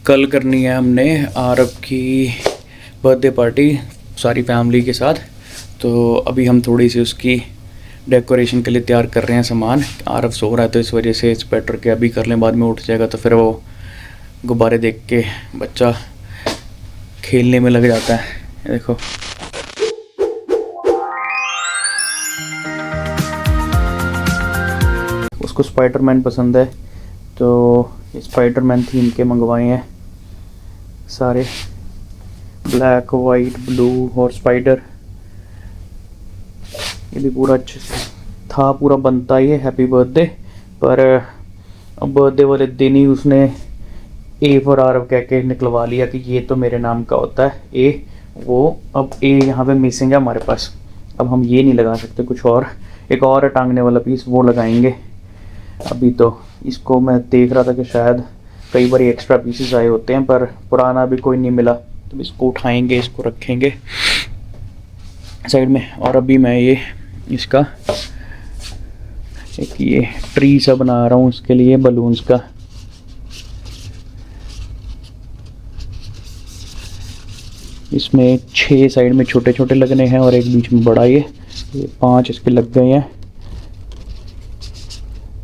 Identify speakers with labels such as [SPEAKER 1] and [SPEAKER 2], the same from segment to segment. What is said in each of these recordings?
[SPEAKER 1] कल करनी है हमने आरव की बर्थडे पार्टी सारी फैमिली के साथ। तो अभी हम थोड़ी सी उसकी डेकोरेशन के लिए तैयार कर रहे हैं सामान। आरव सो रहा है तो इस वजह से इट्स बेटर कि अभी कर लें, बाद में उठ जाएगा तो फिर वो गुब्बारे देख के बच्चा खेलने में लग जाता है। ये देखो उसको स्पाइडरमैन पसंद है तो स्पाइडरमैन थीम के मंगवाए हैं सारे, ब्लैक वाइट ब्लू और स्पाइडर। ये भी पूरा अच्छे से था, पूरा बनता ही है हैप्पी बर्थडे, पर बर्थडे वाले दिन ही उसने ए फॉर आरव कह के निकलवा लिया कि ये तो मेरे नाम का होता है ए, वो अब ए यहाँ पे मिसिंग है हमारे पास। अब हम ये नहीं लगा सकते, कुछ और एक और टांगने वाला पीस वो लगाएंगे। अभी तो इसको मैं देख रहा था कि शायद कई बार एक्स्ट्रा पीसेस आए होते हैं, पर पुराना भी कोई नहीं मिला, तो इसको उठाएंगे, इसको रखेंगे साइड में। और अभी मैं ये इसका एक ये ट्री सा बना रहा हूँ उसके लिए बलून्स का। इसमें 6 साइड में छोटे छोटे लगने हैं और एक बीच में बड़ा। ये 5 इसके लग गए हैं।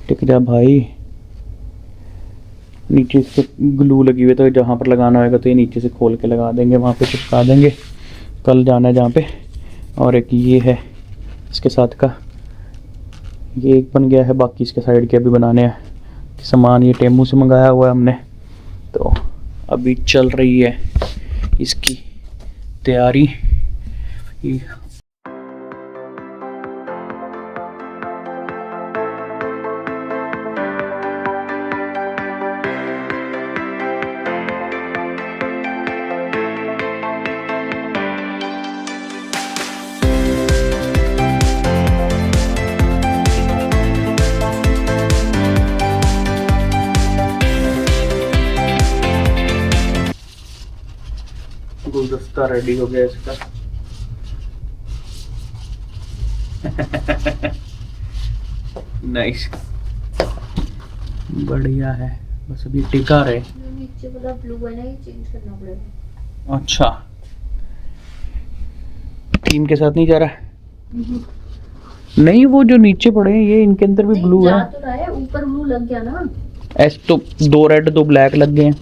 [SPEAKER 1] टिक जा भाई, नीचे से ग्लू लगी हुई है तो जहाँ पर लगाना होगा तो ये नीचे से खोल के लगा देंगे, वहाँ पे चिपका देंगे। कल जाना है जहाँ पे। और एक ये है इसके साथ का, ये एक बन गया है, बाकी इसके साइड के अभी बनाने हैं। सामान ये टेमू से मंगाया हुआ है हमने, तो अभी चल रही है इसकी तैयारी। गुलदस्ता रेडी हो गया इसका। नाइस, बढ़िया है। बस अभी टिका रहे।
[SPEAKER 2] नीचे वाला ब्लू है ना, ये चेंज करना पड़ेगा।
[SPEAKER 1] अच्छा, थीम के साथ नहीं जा रहा? नहीं, वो जो नीचे पड़े हैं ये, इनके अंदर भी ब्लू है।
[SPEAKER 2] तो रहा है, ऊपर ब्लू लग गया ना।
[SPEAKER 1] ऐसे तो 2 रेड 2 ब्लैक लग गए हैं।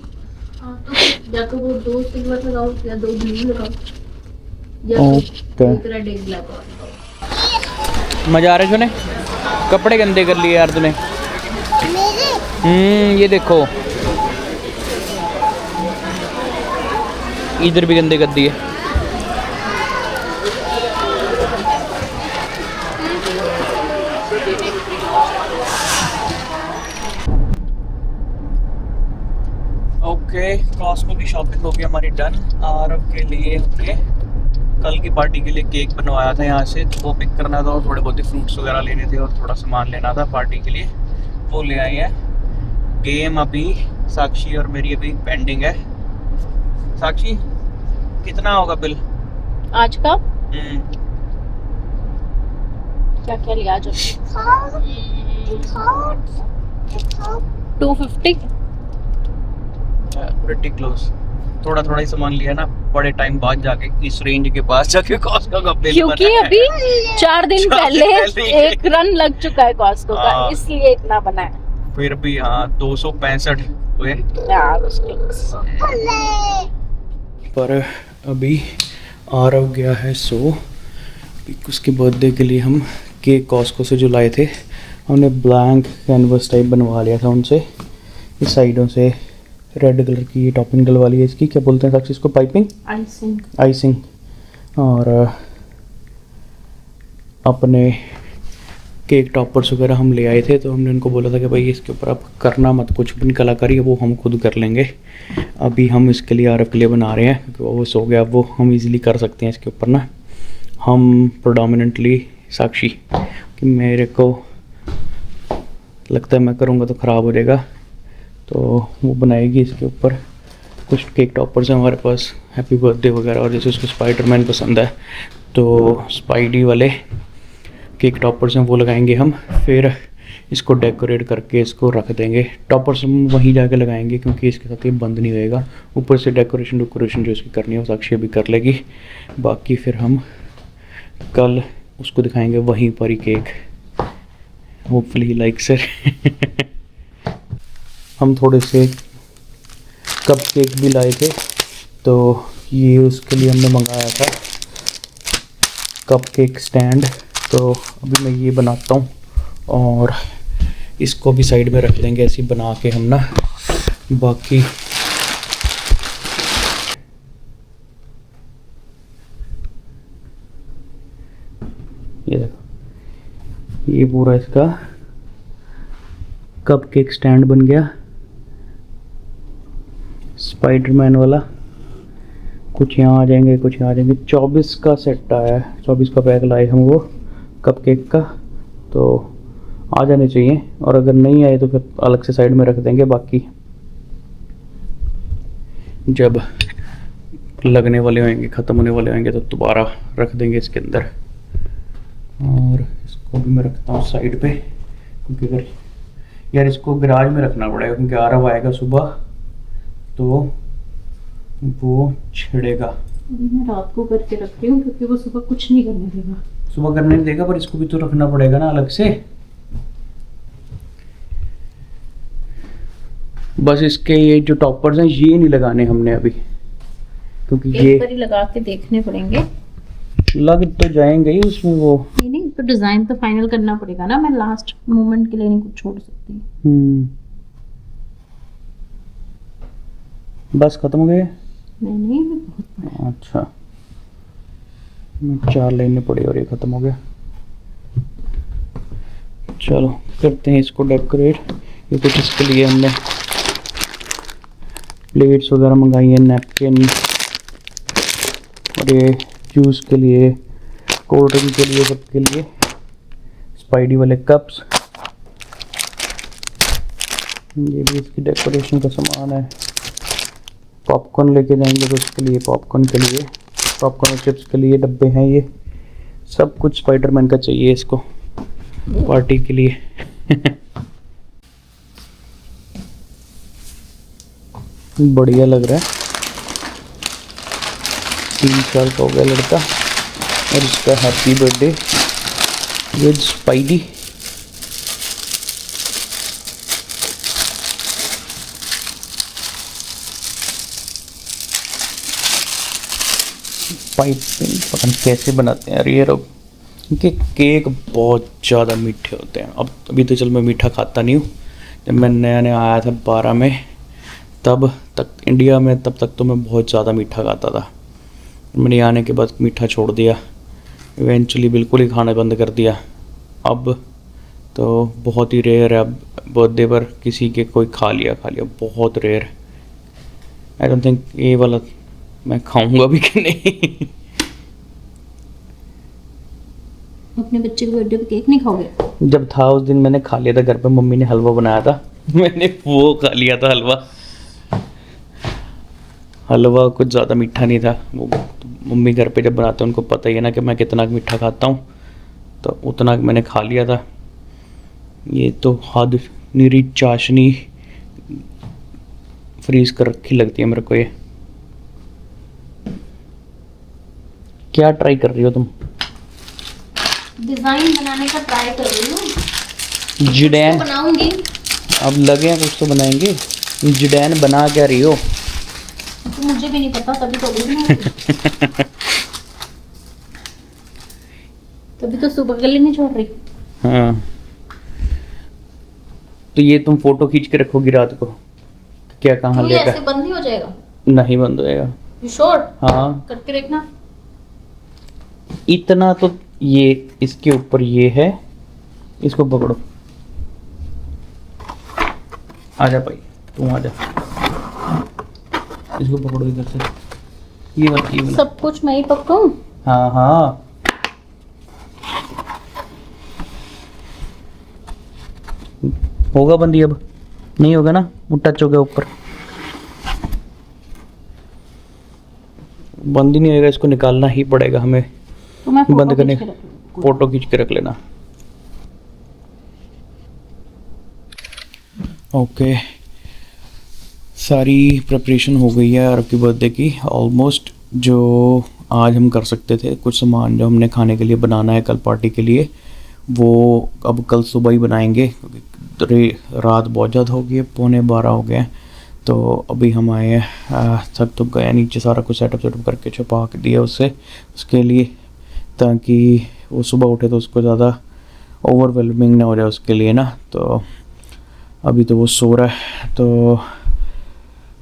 [SPEAKER 2] या तो वो 2 सिल्वर लगाओ या 2 ब्लू लगाओ, या तो एक रेड एक ब्लैक।
[SPEAKER 1] मजा आ रहा है तूने? कपड़े गंदे कर लिए यार तूने। ये देखो इधर भी गंदे कर दिए। ओके, कॉस्को की शॉपिंग हो गई हमारी डन। आरव के लिए हमने कल की पार्टी के लिए केक बनवाया था यहाँ से, तो वो पिक करना था और थोड़े बहुत ही फ्रूट्स वगैरह लेने थे और थोड़ा सामान लेना था पार्टी के लिए, वो ले आए हैं। गेम अभी साक्षी और मेरी अभी पेंडिंग है। साक्षी कितना होगा बिल
[SPEAKER 2] आज का? क्या क्या लिया आज? 250।
[SPEAKER 1] Pretty close. थोड़ा थोड़ा ही सामान लिया ना, बड़े टाइम बाद जाके इस रेंज के पास जाके कॉस्को का बिल,
[SPEAKER 2] क्योंकि अभी 4 दिन पहले एक रन लग चुका है कॉस्को का, इसलिए इतना बना है।
[SPEAKER 1] फिर भी हाँ 265 हुए। पर अभी आरव गया है सो, उसके बर्थडे के लिए हम केक कॉस्को से जो लाए थे, हमने ब्लैंक कैनवस टाइप बनवा लिया था उनसे। इस साइडों से रेड कलर की टॉपिंग डलवा ली है इसकी, क्या बोलते हैं साक्षी इसको? Piping, icing. और अपने केक टॉपर्स वगैरह हम ले आए थे, तो हमने उनको बोला था कि भाई इसके ऊपर आप करना मत, कुछ भी कलाकारी है वो हम खुद कर लेंगे। अभी हम इसके लिए आरव के लिए बना रहे हैं क्योंकि वो सो गया, वो हम इजीली कर सकते हैं इसके ऊपर ना। हम प्रोडोमिनेंटली साक्षी, कि मेरे को लगता है मैं करूँगा तो ख़राब हो जाएगा, तो वो बनाएगी इसके ऊपर। कुछ केक टॉपर्स हैं हमारे पास हैप्पी बर्थडे वगैरह, और जैसे उसको स्पाइडरमैन पसंद है तो स्पाइडी वाले केक टॉपर्स हैं वो लगाएंगे हम। फिर इसको डेकोरेट करके इसको रख देंगे। टॉपर्स हम वहीं जाके लगाएंगे क्योंकि इसके साथ ये बंद नहीं होएगा। ऊपर से डेकोरेशन जो इसकी करनी है वो साक्षी भी कर लेगी। बाकी फिर हम कल उसको दिखाएंगे वहीं पर ही केक। Hopefully like sir. हम थोड़े से कप केक भी लाए थे, तो ये उसके लिए हमने मंगाया था कप केक स्टैंड। तो अभी मैं ये बनाता हूँ और इसको भी साइड में रख देंगे ऐसे ही बना के हम ना। बाकी ये देखो, ये पूरा इसका कप केक स्टैंड बन गया स्पाइडरमैन वाला। कुछ यहाँ आ जाएंगे, कुछ यहाँ आ जाएंगे। 24 का सेट आया है, 24 का पैक लाए हम वो कप केक का, तो आ जाने चाहिए। और अगर नहीं आए तो फिर अलग से साइड में रख देंगे। बाकी जब लगने वाले होंगे, ख़त्म होने वाले होंगे तो दोबारा रख देंगे इसके अंदर। और इसको भी मैं रखता हूँ साइड पे, क्योंकि अगर यार इसको गैराज में रखना पड़ेगा क्योंकि आरव आएगा सुबह तो वो छिड़ेगा।
[SPEAKER 2] अभी मैं रात को करके रख रही हूँ क्योंकि वो सुबह कुछ नहीं करने देगा।
[SPEAKER 1] सुबह करने नहीं देगा, पर इसको भी तो रखना पड़ेगा ना अलग से। बस इसके ये जो टॉपर्स हैं ये नहीं लगाने हमने अभी, क्योंकि ये
[SPEAKER 2] एक बार ही लगा के देखने पड़ेंगे।
[SPEAKER 1] लग तो जाएंगे ही उसमें वो।
[SPEAKER 2] नहीं तो डिजाइन तो फाइनल करना पड़ेगा ना, मैं लास्ट मोमेंट के लिए नहीं कुछ छोड़ सकती।
[SPEAKER 1] बस खत्म हो गए?
[SPEAKER 2] नहीं बहुत।
[SPEAKER 1] अच्छा, 4 लाइनें पड़ी और ये खत्म हो गया। चलो करते हैं इसको डेकोरेट। ये कुछ इसके लिए हमने प्लेट्स वगैरह मंगाई हैं, नैपकिन, और ये जूस के लिए, कोल्ड ड्रिंक के लिए, सबके लिए स्पाइडी वाले कप्स। ये भी इसकी डेकोरेशन का सामान है। पॉपकॉर्न लेके जाएंगे तो उसके लिए पॉपकॉर्न के लिए, पॉपकॉर्न और चिप्स के लिए डब्बे हैं। ये सब कुछ स्पाइडरमैन का चाहिए इसको पार्टी के लिए। बढ़िया लग रहा है। 3 साल का हो गया लड़का और इसका happy birthday with spidey. Piping पता नहीं कैसे बनाते हैं यार ये लोग, क्योंकि केक बहुत ज़्यादा मीठे होते हैं। अब अभी तो चल मैं मीठा खाता नहीं हूँ। जब मैं नया नया आया था 12 में, तब तक इंडिया में, तब तक तो मैं बहुत ज़्यादा मीठा खाता था। मैंने आने के बाद मीठा छोड़ दिया, इवेंचुअली बिल्कुल ही खाना बंद कर दिया। अब तो बहुत ही रेयर है, अब बर्थडे पर किसी के कोई खा लिया, बहुत रेयर। आई डोंट थिंक ये वाला मैं खाऊंगा भी कि नहीं।
[SPEAKER 2] अपने बच्चे के बर्थडे पे केक नहीं खाओगे?
[SPEAKER 1] जब था उस दिन मैंने खा लिया था, घर पे मम्मी ने हलवा बनाया था, मैंने वो खा लिया था हलवा कुछ ज़्यादा मीठा नहीं था। वो मम्मी घर पे जब बनाते हैं उनको पता ही है ना कि मैं कितना मीठा खाता हूँ, तो उतना मैंने खा लिया था। ये तो हद निरी चाशनी फ्रीज कर रखी लगती है मेरे को। ये क्या ट्राई कर रही हो तुम?
[SPEAKER 2] डिजाइन बनाने का ट्राई कर रही हूँ।
[SPEAKER 1] जिडैन
[SPEAKER 2] बनाऊंगी।
[SPEAKER 1] अब लगे हैं कुछ तो बनाएंगे। जिडैन बना क्या रही हो?
[SPEAKER 2] तो मुझे भी नहीं पता, तभी तो बनाऊंगी। तभी तो सुबह के लिए नहीं छोड़ रही।
[SPEAKER 1] हाँ, तो ये तुम फोटो खींच के रखोगी रात को? क्या कहाँ
[SPEAKER 2] तो ये
[SPEAKER 1] लेगा?
[SPEAKER 2] ऐसे बंद नहीं हो जाएगा?
[SPEAKER 1] नहीं बंद होएगा।
[SPEAKER 2] You sure?
[SPEAKER 1] हाँ,
[SPEAKER 2] करके देखना।
[SPEAKER 1] इतना तो ये इसके ऊपर ये है, इसको पकड़ो। आजा भाई, तुम आजा, इसको पकड़ो इधर से। ये वाला
[SPEAKER 2] सब कुछ मैं ही पकड़ूं?
[SPEAKER 1] हाँ हाँ, होगा बंदी? अब नहीं होगा ना, वो टच हो गया ऊपर, बंद ही नहीं होगा। इसको निकालना ही पड़ेगा हमें।
[SPEAKER 2] तो मैं
[SPEAKER 1] बंद करने, फोटो खींच के रख लेना। ओके, सारी प्रिपरेशन हो गई है आरव की बर्थडे की ऑलमोस्ट। जो आज हम कर सकते थे, कुछ सामान जो हमने खाने के लिए बनाना है कल पार्टी के लिए, वो अब कल सुबह ही बनाएंगे क्योंकि रात बहुत ज़्यादा हो गई है, 11:15 हो गए हैं। तो अभी हम आए हैं, थक तो गया, नीचे सारा कुछ सेटअप करके छुपा के दिया उसके लिए, ताकि वो सुबह उठे तो उसको ज़्यादा ओवरवेलमिंग ना हो जाए उसके लिए ना। तो अभी तो वो सो रहा है। तो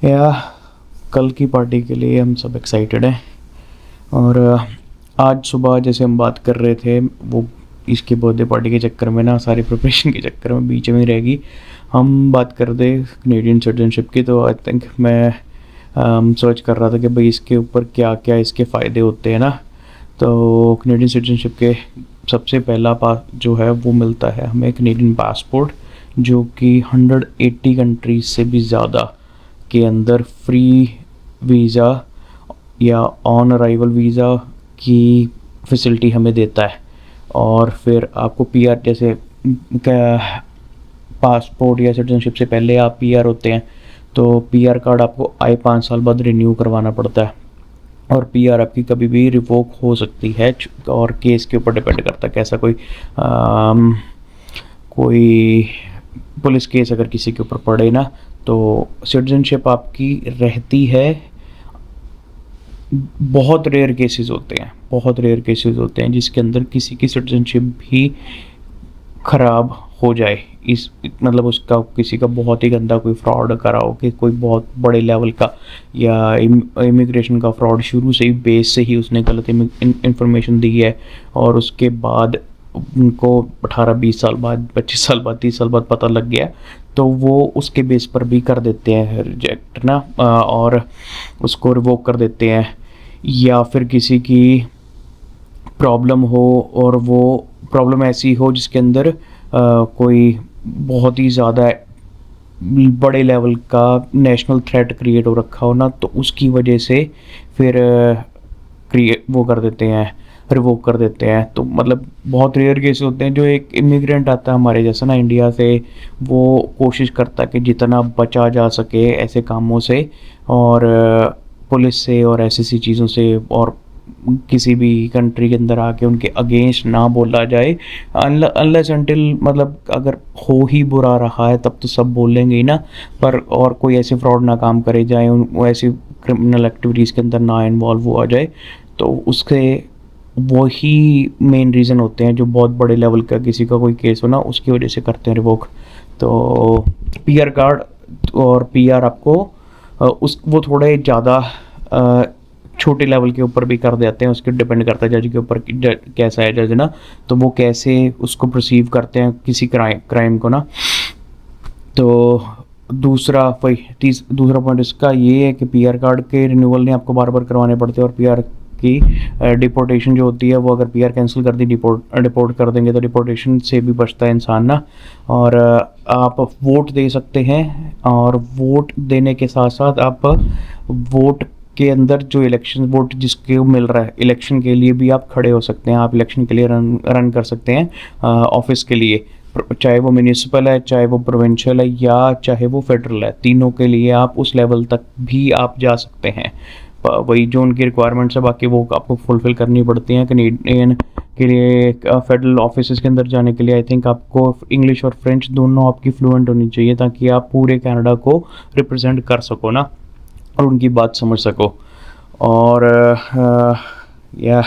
[SPEAKER 1] या कल की पार्टी के लिए हम सब एक्साइटेड हैं। और आज सुबह जैसे हम बात कर रहे थे, वो इसके बर्थडे पार्टी के चक्कर में ना, सारी प्रिपरेशन के चक्कर में बीच में रहेगी। हम बात कर दे कैनेडियन सिटीजनशिप की, तो आई थिंक मैं सर्च कर रहा था कि भाई इसके ऊपर क्या क्या इसके फ़ायदे होते हैं ना। तो कैनेडियन सिटीजनशिप के सबसे पहला पास जो है वो मिलता है हमें कैनेडियन पासपोर्ट, जो कि 180 कंट्रीज से भी ज़्यादा के अंदर फ्री वीज़ा या ऑन अराइवल वीज़ा की फैसिलिटी हमें देता है। और फिर आपको पीआर, जैसे पासपोर्ट या सिटीजनशिप से पहले आप पीआर होते हैं, तो पीआर कार्ड आपको आए 5 साल बाद रिन्यू करवाना पड़ता है। और पीआर आपकी कभी भी रिवोक हो सकती है, और केस के ऊपर डिपेंड करता है कैसा कोई पुलिस केस अगर किसी के ऊपर पड़े ना, तो सिटीजनशिप आपकी रहती है। बहुत रेयर केसेस होते हैं जिसके अंदर किसी की सिटीजनशिप भी ख़राब हो जाए, इस मतलब उसका किसी का बहुत ही गंदा कोई फ्रॉड करा हो, कि कोई बहुत बड़े लेवल का या इमिग्रेशन का फ्रॉड शुरू से ही, बेस से ही उसने गलत इंफॉर्मेशन दी है, और उसके बाद उनको 18-20 साल बाद, 25 साल बाद, 30 साल बाद पता लग गया, तो वो उसके बेस पर भी कर देते हैं रिजेक्ट ना, और उसको रिवोक कर देते हैं। या फिर किसी की प्रॉब्लम हो, और वो प्रॉब्लम ऐसी हो जिसके अंदर कोई बहुत ही ज़्यादा बड़े लेवल का नेशनल थ्रेट क्रिएट हो रखा हो ना, तो उसकी वजह से फिर वो कर देते हैं, रिवोक कर देते हैं। तो मतलब बहुत रेयर केस होते हैं। जो एक इमिग्रेंट आता है हमारे जैसा ना इंडिया से, वो कोशिश करता है कि जितना बचा जा सके ऐसे कामों से, और पुलिस से और ऐसी चीज़ों से, और किसी भी कंट्री के अंदर आके उनके अगेंस्ट ना बोला जाए, अनलेस अनटिल, मतलब अगर हो ही बुरा रहा है तब तो सब बोलेंगे ही ना, पर और कोई ऐसे फ्रॉड ना काम करे जाए, ऐसी क्रिमिनल एक्टिविटीज़ के अंदर ना इन्वॉल्व हुआ जाए, तो उसके वही मेन रीज़न होते हैं। जो बहुत बड़े लेवल का किसी का कोई केस हो ना, उसकी वजह से करते हैं रिवोक। तो पीआर कार्ड और पीआर आपको वो थोड़े ज़्यादा छोटे लेवल के ऊपर भी कर देते हैं, उसके डिपेंड करता है जज के ऊपर कैसा है जज ना, तो वो कैसे उसको परसीव करते हैं किसी क्राइम को ना। तो दूसरा पॉइंट इसका ये है कि पीआर कार्ड के रिन्यूअल नहीं आपको बार बार करवाने पड़ते हैं, और पीआर की डिपोर्टेशन जो होती है, वो अगर पीआर कैंसिल कर दी, डिपोर्ट कर देंगे, तो डिपोर्टेशन से भी बचता है इंसान ना। और आप वोट दे सकते हैं, और वोट देने के साथ साथ आप वोट के अंदर जो इलेक्शन वोट जिसके मिल रहा है, इलेक्शन के लिए भी आप खड़े हो सकते हैं। आप इलेक्शन के लिए रन कर सकते हैं ऑफिस के लिए, चाहे वो म्यूनिसिपल है, चाहे वो प्रोविंशियल है, या चाहे वो फेडरल है। तीनों के लिए आप उस लेवल तक भी आप जा सकते हैं। वही जो उनकी रिक्वायरमेंट्स है, बाकी वो आपको फुलफिल करनी पड़ती हैं। कैनेडियन के लिए फेडरल ऑफिस के अंदर जाने के लिए आई थिंक आपको इंग्लिश और फ्रेंच दोनों आपकी फ्लुएंट होनी चाहिए, ताकि आप पूरे कनाडा को रिप्रेजेंट कर सको ना, और उनकी बात समझ सको। और या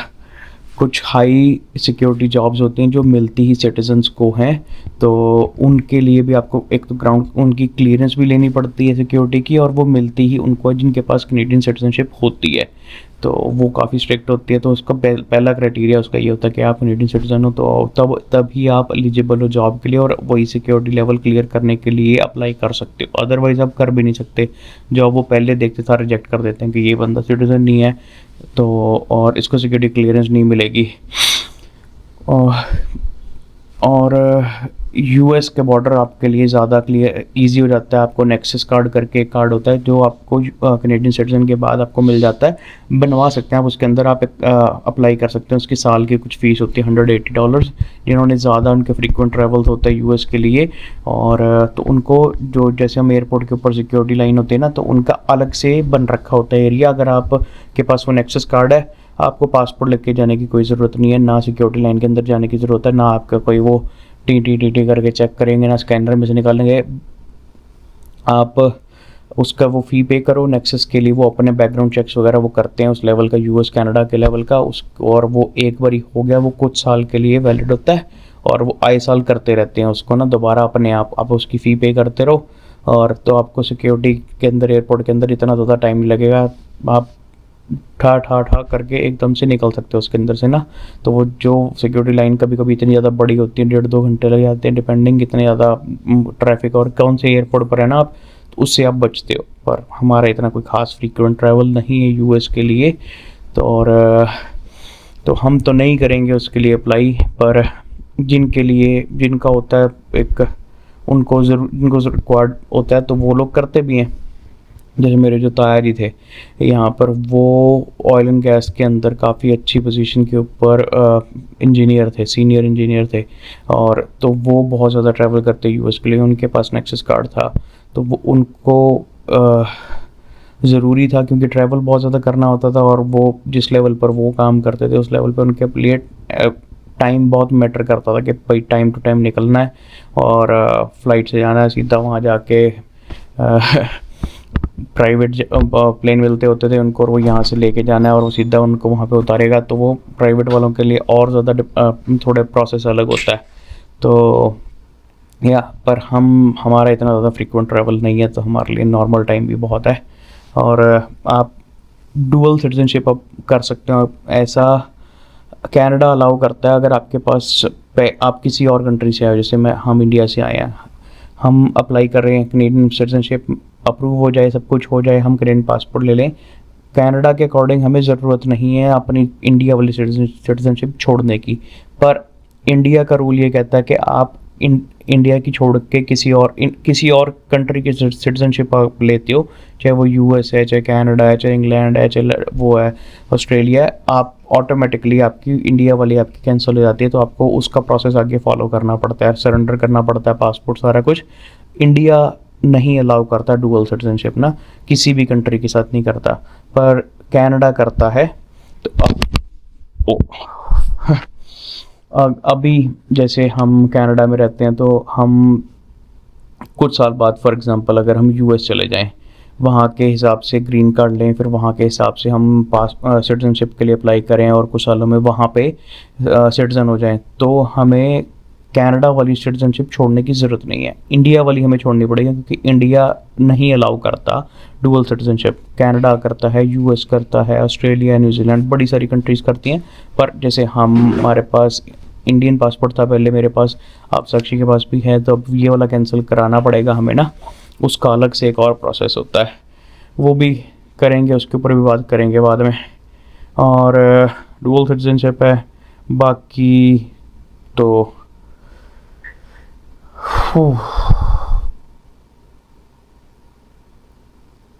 [SPEAKER 1] कुछ हाई सिक्योरिटी जॉब्स होती हैं जो मिलती ही सिटीजन्स को हैं, तो उनके लिए भी आपको एक तो ग्राउंड उनकी क्लियरेंस भी लेनी पड़ती है सिक्योरिटी की, और वो मिलती ही उनको जिनके पास कैनेडियन सिटीजनशिप होती है, तो वो काफ़ी स्ट्रिक्ट होती है। तो उसका पहला क्राइटेरिया उसका ये होता है कि आप कैनेडियन सिटीजन हो, तो तभी आप एलिजिबल हो जॉब के लिए, और वही सिक्योरिटी लेवल क्लियर करने के लिए अप्लाई कर सकते हो। अदरवाइज आप कर भी नहीं सकते। जॉब वो पहले देखते था, रिजेक्ट कर देते हैं कि ये बंदा सिटीजन नहीं है, तो और इसको सिक्योरिटी क्लियरेंस नहीं मिलेगी। और यूएस के बॉर्डर आपके लिए ज़्यादा क्लियर ईजी हो जाता है। आपको नेक्सस कार्ड करके एक कार्ड होता है जो आपको कनेडियन सिटीजन के बाद आपको मिल जाता है, बनवा सकते हैं आप। उसके अंदर आप अप्लाई कर सकते हैं। उसकी साल की कुछ फ़ीस होती है $180, जिन्होंने ज़्यादा उनके फ्रीक्वेंट ट्रैवल्स होता है यूएस के लिए। और तो उनको जो जैसे हम एयरपोर्ट के ऊपर सिक्योरिटी लाइन होती है ना, तो उनका अलग से बन रखा होता है एरिया। अगर आप के पास वो नेक्सस कार्ड है, आपको पासपोर्ट लेके जाने की कोई ज़रूरत नहीं है, ना सिक्योरिटी लाइन के अंदर जाने की ज़रूरत है, ना आपका कोई वो टी करके चेक करेंगे, ना स्कैनर में से निकालेंगे। आप उसका वो फ़ी पे करो नेक्सस के लिए, वो अपने बैकग्राउंड चेक्स वगैरह वो करते हैं उस लेवल का, यूएस कनाडा के लेवल का उस। और वो एक बारी हो गया वो कुछ साल के लिए वैलिड होता है, और वो आए साल करते रहते हैं उसको ना दोबारा अपने आप उसकी फ़ी पे करते रहो। और तो आपको सिक्योरिटी के अंदर एयरपोर्ट के अंदर इतना ज़्यादा टाइम लगेगा, आप ठा करके एकदम से निकल सकते हो उसके अंदर से ना। तो वो जो सिक्योरिटी लाइन कभी कभी इतनी ज़्यादा बड़ी होती है, 1.5-2 घंटे लग जाते हैं, डिपेंडिंग कितने ज़्यादा ट्रैफिक और कौन से एयरपोर्ट पर है ना आप, तो उससे आप बचते हो। पर हमारा इतना कोई ख़ास फ्रीक्वेंट ट्रैवल नहीं है यूएस के लिए, तो और तो हम तो नहीं करेंगे उसके लिए अप्लाई। पर जिनका होता है एक, उनको रिक्वायर्ड होता है तो वो लोग करते भी हैं। जैसे मेरे जो ताया जी थे यहाँ पर, वो ऑयल एंड गैस के अंदर काफ़ी अच्छी पोजीशन के ऊपर इंजीनियर थे, सीनियर इंजीनियर थे। और तो वो बहुत ज़्यादा ट्रैवल करते यूएस के लिए, उनके पास नेक्सस कार्ड था। तो वो उनको ज़रूरी था क्योंकि ट्रैवल बहुत ज़्यादा करना होता था, और वो जिस लेवल पर वो काम करते थे उस लेवल पर उनके लिए टाइम बहुत मैटर करता था कि भाई टाइम टू टाइम निकलना है, और फ़्लाइट से जाना है सीधा वहाँ जाके प्राइवेट प्लेन मिलते होते थे उनको, और वो यहाँ से लेके जाना है और वो सीधा उनको वहाँ पे उतारेगा। तो वो प्राइवेट वालों के लिए और ज़्यादा थोड़े प्रोसेस अलग होता है। तो या पर हमारा इतना ज़्यादा फ्रीक्वेंट ट्रैवल नहीं है, तो हमारे लिए नॉर्मल टाइम भी बहुत है। और आप डुअल सिटीजनशिप आप कर सकते हो। ऐसा कनाडा अलाउ करता है अगर आपके पास आप किसी और कंट्री से आए, जैसे हम इंडिया से आए हैं, हम अप्लाई कर रहे हैं कनेडियन सिटीजनशिप, अप्रूव हो जाए, सब कुछ हो जाए, हम कनेडियन पासपोर्ट ले लें, कनाडा के अकॉर्डिंग हमें ज़रूरत नहीं है अपनी इंडिया वाली सिटीजनशिप छोड़ने की। पर इंडिया का रूल ये कहता है कि आप इंडिया की छोड़ के किसी और कंट्री की सिटीजनशिप आप लेते हो, चाहे वो यूएस है, चाहे कनाडा है, चाहे इंग्लैंड है, चाहे वो है ऑस्ट्रेलिया है, आप ऑटोमेटिकली आपकी इंडिया वाली आपकी कैंसिल हो जाती है। तो आपको उसका प्रोसेस आगे फॉलो करना पड़ता है, सरेंडर करना पड़ता है पासपोर्ट, सारा कुछ। इंडिया नहीं अलाउ करता डुअल सिटीजनशिप ना, किसी भी कंट्री के साथ नहीं करता, पर कनाडा करता है। तो अभी जैसे हम कनाडा में रहते हैं, तो हम कुछ साल बाद फॉर एग्जांपल अगर हम यूएस चले जाएं, वहाँ के हिसाब से ग्रीन कार्ड लें, फिर वहाँ के हिसाब से हम सिटीजनशिप के लिए अप्लाई करें, और कुछ सालों में वहाँ पे सिटीज़न हो जाएं, तो हमें कनाडा वाली सिटीजनशिप छोड़ने की ज़रूरत नहीं है, इंडिया वाली हमें छोड़नी पड़ेगी, क्योंकि इंडिया नहीं अलाउ करता डुअल सिटीजनशिप। कनाडा करता है, यूएस करता है, ऑस्ट्रेलिया, न्यूजीलैंड, बड़ी सारी कंट्रीज़ करती हैं। पर जैसे हमारे पास इंडियन पासपोर्ट था पहले मेरे पास, आप साक्षी के पास भी है, तो अब ये वाला कैंसिल कराना पड़ेगा हमें ना, उसका अलग से एक और प्रोसेस होता है, वो भी करेंगे, उसके ऊपर भी बात करेंगे बाद में। और डुअल सिटीजनशिप है, बाकी तो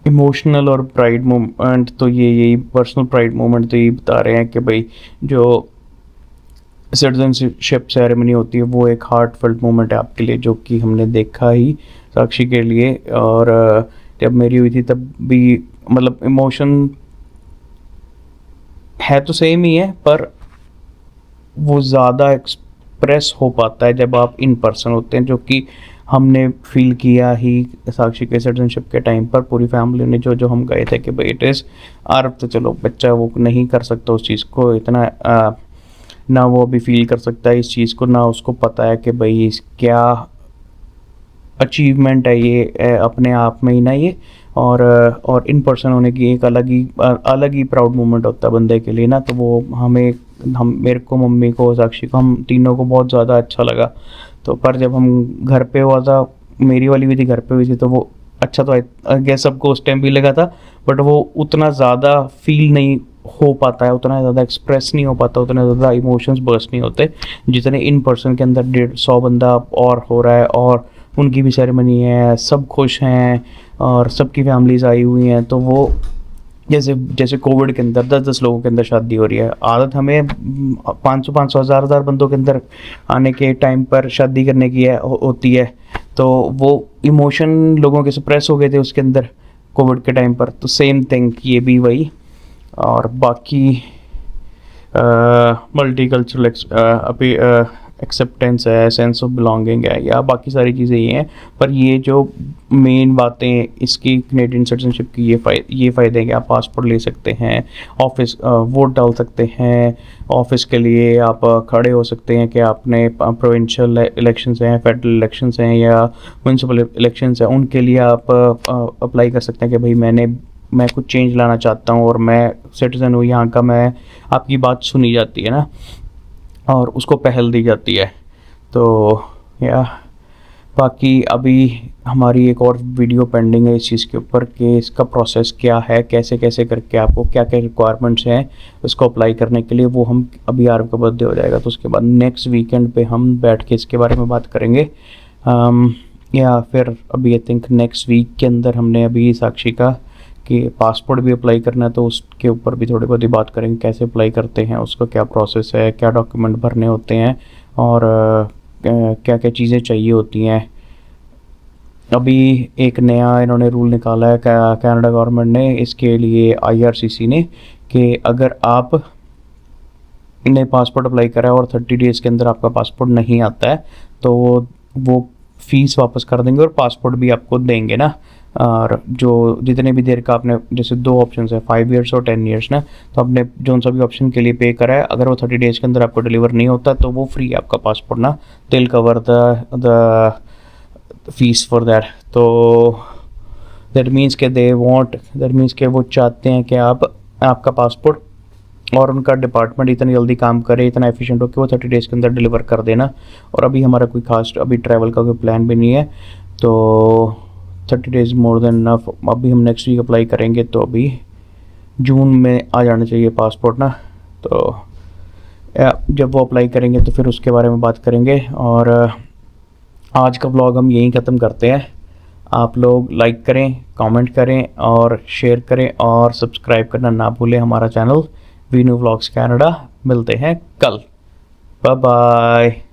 [SPEAKER 1] इमोशनल और प्राइड मोमेंट, तो यही पर्सनल प्राइड मोमेंट तो यही बता रहे हैं कि भाई जो सिटीजनशिप सेरेमनी होती है वो एक हार्टफेल्ट मोमेंट है आपके लिए, जो कि हमने देखा ही साक्षी के लिए। और जब मेरी हुई थी तब भी मतलब इमोशन है तो सेम ही है, पर वो ज़्यादा एक्सप्रेस हो पाता है जब आप इन पर्सन होते हैं, जो कि हमने फील किया ही साक्षी के सिटीजनशिप के टाइम पर। पूरी फैमिली ने जो हम गए थे कि भाई इट इज़ अरब, तो चलो बच्चा वो नहीं कर सकता उस चीज़ को इतना, ना वो अभी फील कर सकता है इस चीज़ को, ना उसको पता है कि भाई क्या अचीवमेंट है ये अपने आप में ही ना ये। और इन पर्सन होने की एक अलग ही प्राउड मोमेंट होता है बंदे के लिए ना। तो वो मेरे को, मम्मी को, साक्षी को, हम तीनों को बहुत ज़्यादा अच्छा लगा। तो पर जब हम घर पे हुआ था, मेरी वाली भी थी घर पे हुई थी, तो वो अच्छा तो आई गेस सबको उस टाइम भी लगा था, बट वो उतना ज़्यादा फील नहीं हो पाता है, उतना ज़्यादा एक्सप्रेस नहीं हो पाता, उतने ज़्यादा इमोशंस बर्स्ट नहीं होते जितने इन पर्सन के अंदर 150 बंदा और हो रहा है, और उनकी भी सेरेमनी है, सब खुश हैं और सबकी फैमिलीज आई हुई हैं। तो वो जैसे जैसे कोविड के अंदर 10-10 लोगों के अंदर शादी हो रही है, आदत हमें 500 1000 बंदों के अंदर आने के टाइम पर शादी करने की होती है। तो वो इमोशन लोगों के सप्रेस हो गए थे उसके अंदर कोविड के टाइम पर, तो सेम थिंग ये भी वही। और बाकी मल्टीकल्चरल अभी एक्सेप्टेंस है, सेंस ऑफ बिलोंगिंग है, या बाकी सारी चीज़ें ये हैं। पर ये जो मेन बातें इसकी कनेडियन सिटीजनशिप की ये फ़ायदे हैं कि आप पासपोर्ट ले सकते हैं, ऑफिस वोट डाल सकते हैं, ऑफिस के लिए आप खड़े हो सकते हैं कि आपने प्रोविंशियल इलेक्शंस हैं, फेडरल इलेक्शंस हैं या म्यूनसिपल इलेक्शंस हैं, उनके लिए आप अप्लाई कर सकते हैं कि भाई मैं कुछ चेंज लाना चाहता हूँ और मैं सिटीज़न हूँ यहाँ का, मैं आपकी बात सुनी जाती है ना, और उसको पहल दी जाती है। तो या बाकी अभी हमारी एक और वीडियो पेंडिंग है इस चीज़ के ऊपर कि इसका प्रोसेस क्या है, कैसे कैसे करके आपको क्या क्या रिक्वायरमेंट्स हैं उसको अप्लाई करने के लिए। वो हम अभी आरव का बर्थडे हो जाएगा तो उसके बाद नेक्स्ट वीकेंड पे हम बैठ के इसके बारे में बात करेंगे। या फिर अभी आई थिंक नेक्स्ट वीक के अंदर हमने अभी साक्षी का कि पासपोर्ट भी अप्लाई करना है, तो उसके ऊपर भी थोड़ी बहुत ही बात करेंगे, कैसे अप्लाई करते हैं, उसका क्या प्रोसेस है, क्या डॉक्यूमेंट भरने होते हैं और क्या क्या चीज़ें चाहिए होती हैं। अभी एक नया इन्होंने रूल निकाला है कनाडा गवर्नमेंट ने, इसके लिए IRCC ने, कि अगर आप ने पासपोर्ट अप्लाई करा है और 30 डेज़ के अंदर आपका पासपोर्ट नहीं आता है तो वो फ़ीस वापस कर देंगे और पासपोर्ट भी आपको देंगे ना। और जो जितने भी देर का आपने, जैसे 2 ऑप्शन है 5 ईयर्स और 10 ईयर्स ना, तो आपने जो सा भी ऑप्शन के लिए पे करा है, अगर वो 30 डेज़ के अंदर आपको डिलीवर नहीं होता तो वो फ्री आपका पासपोर्ट ना, दिल cover the fees for that. तो दैट मीन्स के वो चाहते हैं कि आपका पासपोर्ट और उनका डिपार्टमेंट इतनी जल्दी काम करे, इतना एफिशिएंट हो कि वो 30 डेज़ के अंदर डिलीवर कर देना। और अभी हमारा कोई खास अभी ट्रैवल का कोई प्लान भी नहीं है, तो 30 डेज़ मोर देन इनफ। अभी हम नेक्स्ट वीक अप्लाई करेंगे तो अभी जून में आ जाना चाहिए पासपोर्ट ना। तो जब वो अप्लाई करेंगे तो फिर उसके बारे में बात करेंगे। और आज का व्लॉग हम यहीं ख़त्म करते हैं। आप लोग लाइक करें, कमेंट करें और शेयर करें और सब्सक्राइब करना ना भूलें हमारा चैनल वीनू व्लॉग्स कनाडा। मिलते हैं कल, बाय बाय।